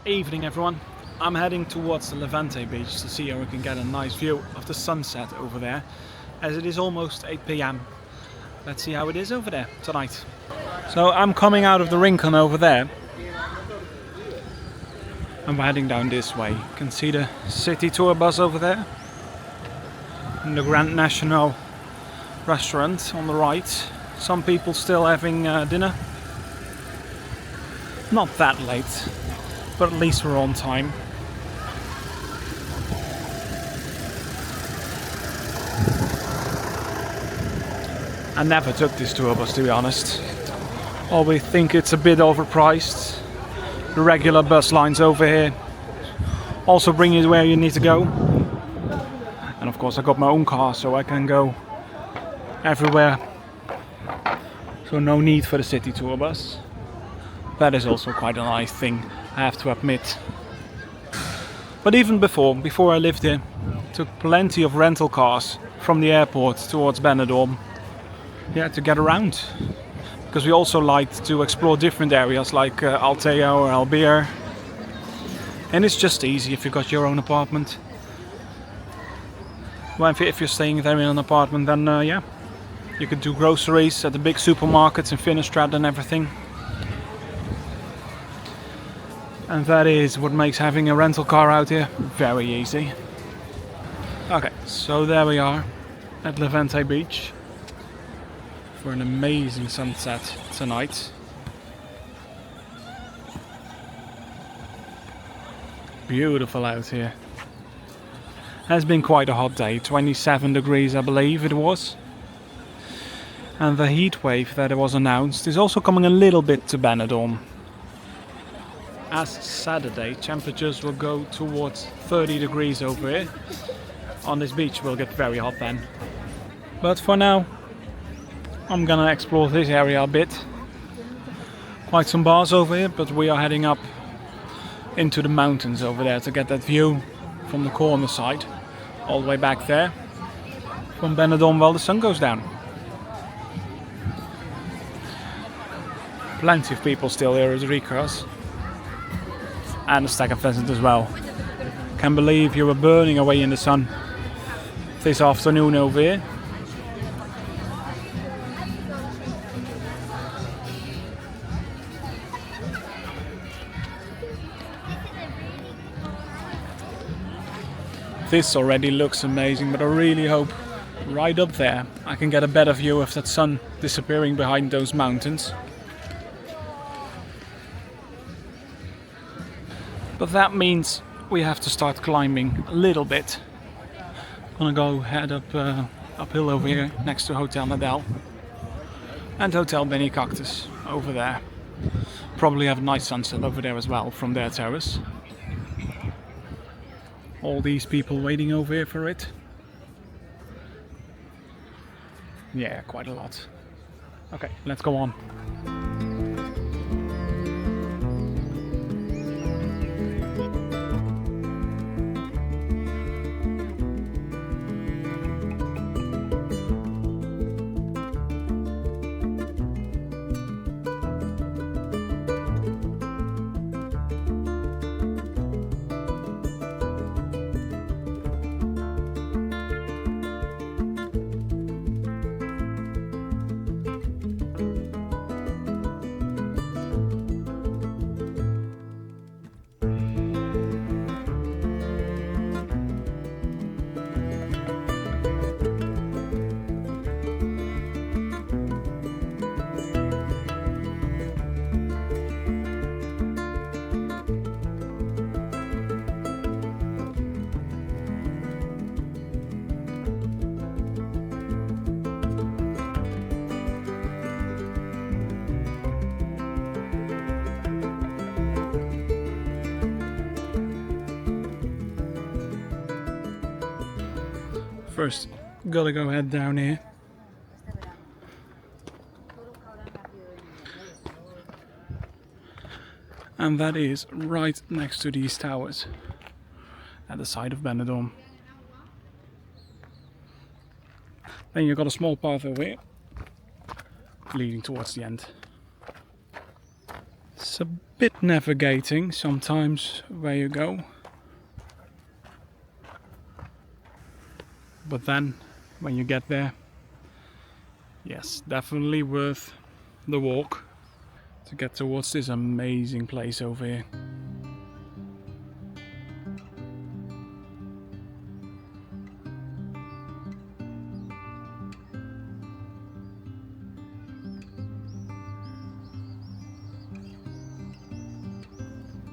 Evening everyone. I'm heading towards the Levante Beach to see how we can get a nice view of the sunset over there, as it is almost 8 p.m. Let's see how it is over there tonight. So I'm coming out of the Rincón over there. I'm heading down this way. You can see the city tour bus over there. And the Grand National restaurant on the right. Some people still having dinner. Not that late, but at least we're on time. I never took this tour bus, to be honest. Always think it's a bit overpriced. The regular bus lines over here also bring you where you need to go. And of course I got my own car, so I can go everywhere. So no need for the city tour bus. That is also quite a nice thing, I have to admit. But even before I lived here, I took plenty of rental cars from the airport towards Benidorm. Yeah, to get around. Because we also liked to explore different areas like Altea or Albeer. And it's just easy if you got your own apartment. Well, if you're staying there in an apartment, then yeah, you could do groceries at the big supermarkets in Finnistrad and everything. And that is what makes having a rental car out here very easy. Okay, so there we are at Levante Beach for an amazing sunset tonight. Beautiful out here. Has been quite a hot day, 27 degrees I believe it was. And the heat wave that was announced is also coming a little bit to Benidorm. As Saturday, temperatures will go towards 30 degrees over here. On this beach will get very hot then. But for now, I'm gonna explore this area a bit. Quite some bars over here, but we are heading up into the mountains over there to get that view from the corner side. All the way back there. From Benidorm while the sun goes down. Plenty of people still here at the recross. And a stack of pheasant as well. Can't believe you were burning away in the sun this afternoon over here. This already looks amazing, but I really hope right up there I can get a better view of that sun disappearing behind those mountains. But that means we have to start climbing a little bit. I'm gonna go head uphill over here next to Hotel Nadal and Hotel Benny Cactus over there. Probably have a nice sunset over there as well from their terrace. All these people waiting over here for it. Yeah, quite a lot. Okay, let's go on. First, gotta go head down here. And that is right next to these towers at the side of Benidorm. Then you've got a small path over here leading towards the end. It's a bit navigating sometimes where you go, but then when you get there, yes, definitely worth the walk to get towards this amazing place over here.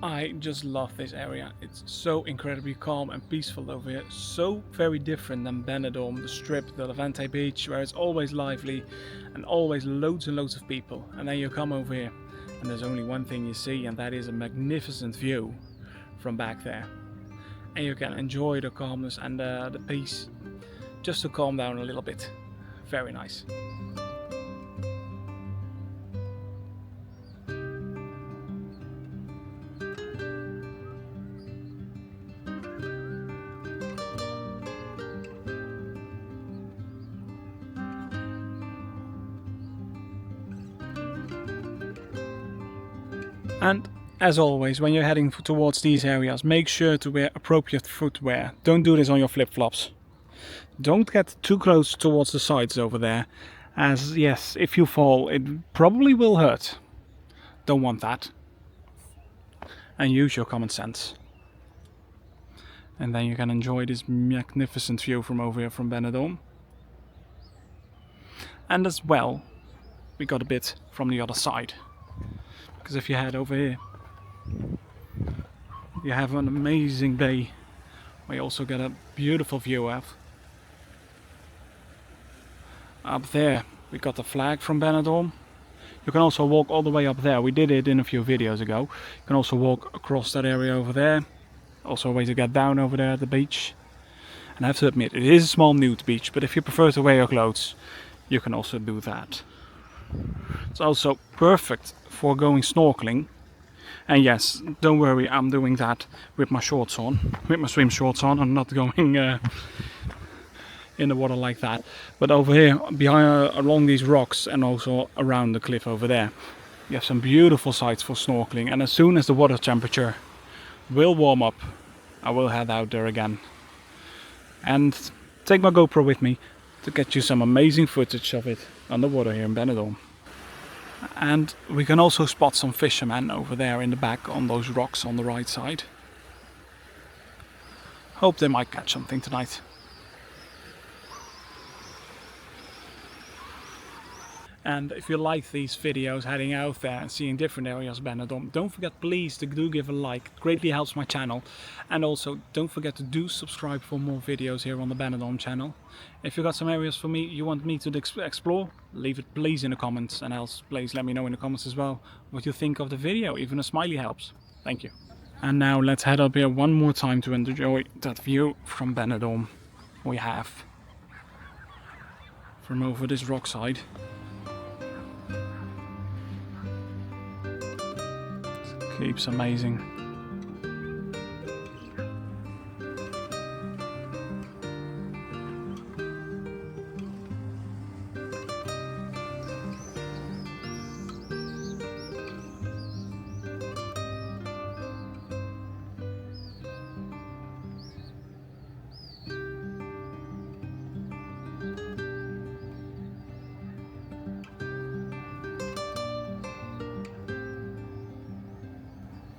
I just love this area. It's so incredibly calm and peaceful over here. So very different than Benidorm, the Strip, the Levante Beach, where it's always lively and always loads and loads of people. And then you come over here and there's only one thing you see, and that is a magnificent view from back there. And you can enjoy the calmness and the peace just to calm down a little bit. Very nice. And as always, when you're heading towards these areas, make sure to wear appropriate footwear. Don't do this on your flip-flops. Don't get too close towards the sides over there, as yes, if you fall, it probably will hurt. Don't want that. And use your common sense. And then you can enjoy this magnificent view from over here from Benidorm. And as well, we got a bit from the other side. Because if you head over here, you have an amazing bay where you also get a beautiful view of. Up there we got the flag from Benidorm. You can also walk all the way up there. We did it in a few videos ago. You can also walk across that area over there. Also a way to get down over there at the beach. And I have to admit, it is a small nude beach, but if you prefer to wear your clothes, you can also do that. It's also perfect for going snorkeling. And yes, don't worry, I'm doing that with my shorts on, with my swim shorts on. I'm not going in the water like that. But over here, behind, along these rocks and also around the cliff over there, you have some beautiful sites for snorkeling. And as soon as the water temperature will warm up, I will head out there again. And take my GoPro with me to get you some amazing footage of it underwater here in Benidorm. And we can also spot some fishermen over there in the back on those rocks on the right side. Hope they might catch something tonight. And if you like these videos heading out there and seeing different areas of Benidorm, don't forget please to do give a like. It greatly helps my channel. And also don't forget to do subscribe for more videos here on the Benidorm channel. If you got some areas for me you want me to explore, leave it please in the comments, and else please let me know in the comments as well what you think of the video. Even a smiley helps. Thank you. And now let's head up here one more time to enjoy that view from Benidorm we have from over this rock side. Keeps amazing.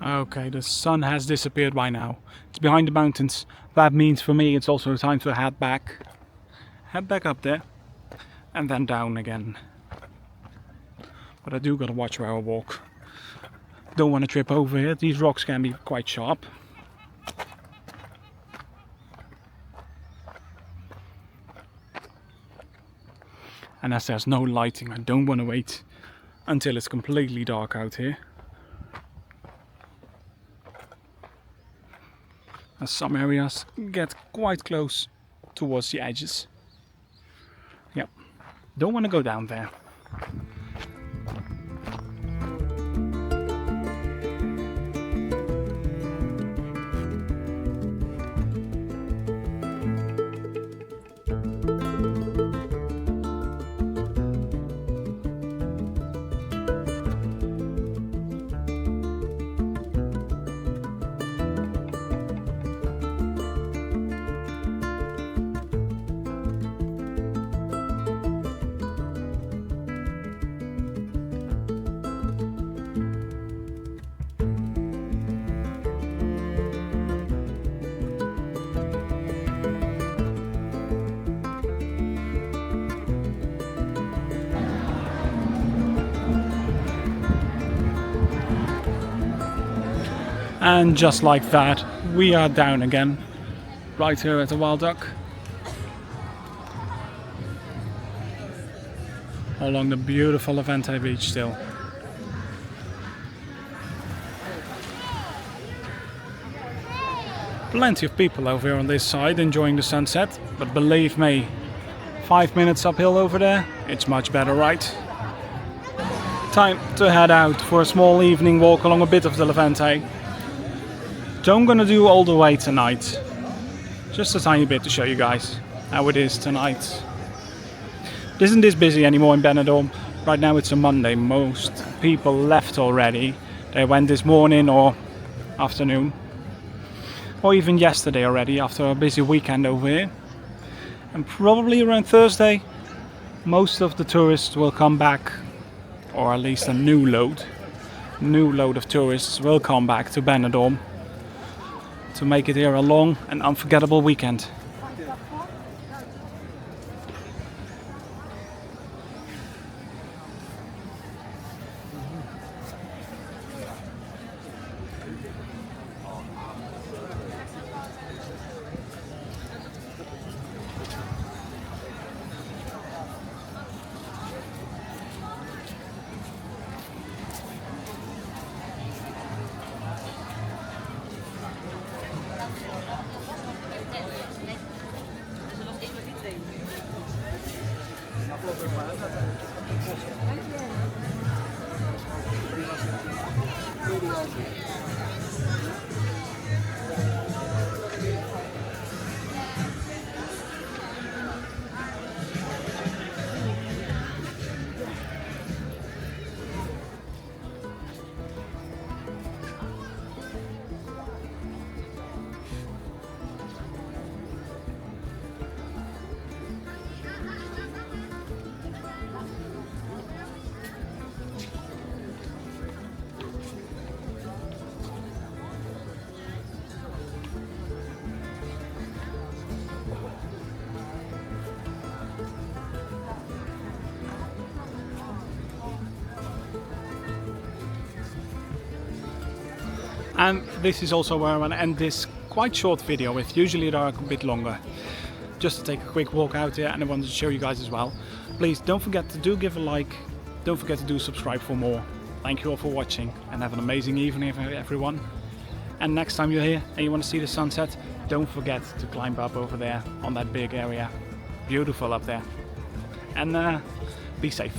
Okay, the sun has disappeared by now. It's behind the mountains. That means for me it's also time to head back. Head back up there and then down again. But I do gotta watch where I walk. Don't want to trip over here. These rocks can be quite sharp. And as there's no lighting, I don't want to wait until it's completely dark out here. As some areas get quite close towards the edges. Yep, don't want to go down there. And just like that, we are down again, right here at the Wild Duck. Along the beautiful Levante Beach still. Plenty of people over here on this side enjoying the sunset, but believe me, 5 minutes uphill over there, it's much better, right? Time to head out for a small evening walk along a bit of the Levante. Don't gonna do all the way tonight, just a tiny bit to show you guys how it is tonight. It isn't this busy anymore in Benidorm. Right now it's a Monday, most people left already. They went this morning or afternoon, or even yesterday already after a busy weekend over here. And probably around Thursday, most of the tourists will come back, or at least a new load of tourists will come back to Benidorm to make it here a long and unforgettable weekend. And this is also where I want to end this quite short video with. Usually they are a bit longer. Just to take a quick walk out here, and I wanted to show you guys as well. Please don't forget to give a like. Don't forget to subscribe for more. Thank you all for watching, and have an amazing evening everyone. And next time you're here and you want to see the sunset, don't forget to climb up over there on that big area. Beautiful up there. And be safe.